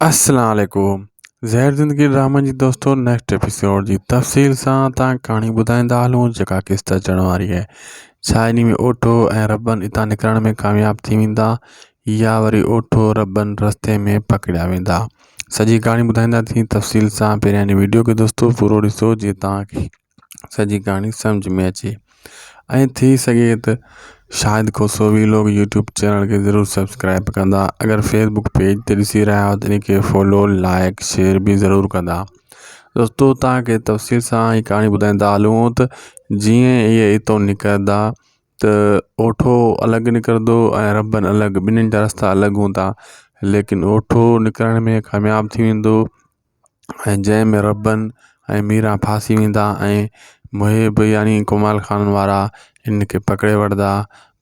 अस्सलाम वालेकुम। ज़हर ज़िंदगी ड्रामा जी दोस्तों नेक्स्ट एपिसोड जी तफ़सील सां तव्हांखे कहाणी ॿुधाईंदा हलूं जेका क़िस्त अचण वारी आहे। छा इन में ओठो ऐं रबन हितां निकिरण में कामयाबु थी वेंदा या वरी ओठो रबन रस्ते में पकड़िया वेंदा। सॼी कहाणी ॿुधाईंदा थी तफ़सील सां। पहिरियां इन वीडियो खे दोस्तों पूरो ॾिसो जीअं तव्हांखे सॼी कहाणी सम्झ में अचे ऐं थी सघे त शायद को सो भी लोग यूट्यूब चैनल के ज़रूर सब्सक्राइब कंदा। अगर फेसबुक पेज ते ॾिसी रहिया आहियो त इनखे फॉलो लाइक शेयर भी ज़रूर कंदा। दोस्तों तव्हांखे तफ़सील सां ही कहाणी ॿुधाईंदा हलूं त जीअं इहे हितां निकिरंदा त ओठो अलॻि निकिरंदो ऐं रबन अलॻि, ॿिन्हिनि जा रस्ता अलॻि हूंदा, लेकिन ओठो निकिरण में कामयाबु थी वेंदो ऐं जंहिंमें रबन ऐं मीरा फासी वेंदा ऐं मुहिब यानी कमाल खान वारा इनके पकड़े वठंदा।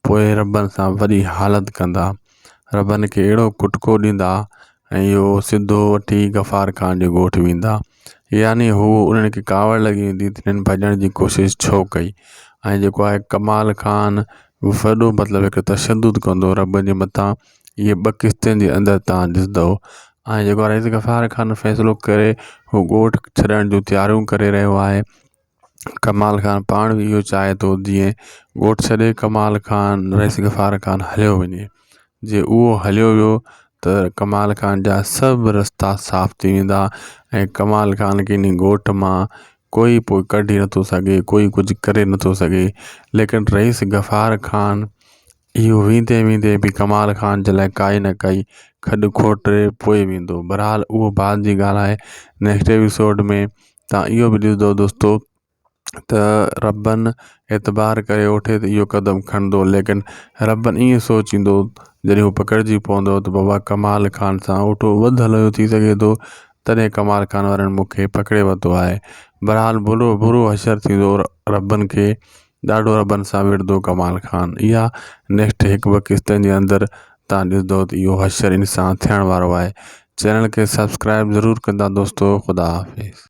पोइ रबन सां वॾी हालत कंदा, रबन खे अहिड़ो कुटको ॾींदा ऐं इहो सिधो वठी गफ़ार खान जे ॻोठु वेंदा। यानी हू उन्हनि खे कावड़ लॻी वेंदी त हिननि भॼण जी कोशिशि छो कई। ऐं जेको आहे कमाल खान वॾो मतिलबु हिकु तशदुद कंदो रबन जे मथां। इहे 2 क़िस्तनि जे अंदरि तव्हां ॾिसंदव। ऐं जेको आहे रईस गफ़ार खान फ़ैसिलो करे हू ॻोठु छॾण जूं तयारियूं करे रहियो आहे। कमाल खान पाण भी इहो चाहे थो जीअं ॻोठु छॾे कमाल खान रईस गफ़ार खान हलियो वञे। जे उहो हलियो वियो त कमाल खान जा सभु रस्ता साफ़ थी वेंदा ऐं कमाल खान खे इन ॻोठ मां कोई पोइ कढी नथो सघे, कोई कुझु करे नथो सघे। लेकिन रईस गफ़ार खान इहो वेंदे वेंदे भी कमाल खान जे लाइ काई न काई खॾु खोटे पोइ वेंदो। बहरहाल उहो बाद जी ॻाल्हि आहे। नेक्स्ट एपिसोड में तव्हां इहो बि ॾिसंदो दोस्तों त रबन एतबार करे ओठे त इहो क़दम खणंदो, लेकिन रबन ईअं सोचींदो जॾहिं हू पकड़जी पवंदो त बाबा कमाल खान सां ओठो वधि हलियो थी सघे थो, तॾहिं कमाल खान वारनि मूंखे पकड़े वरितो आहे। बहरहाल बुरो हशर थींदो रबन खे, ॾाढो रबन सां विढ़ंदो कमाल खान। इहा नेक्स्ट 1-2 क़िस्तनि जे अंदरि तव्हां ॾिसंदो त इहो हशर इन सां थियण वारो आहे। चैनल खे सब्सक्राइब ज़रूर कंदा दोस्तों। ख़ुदा हाफ़िज़।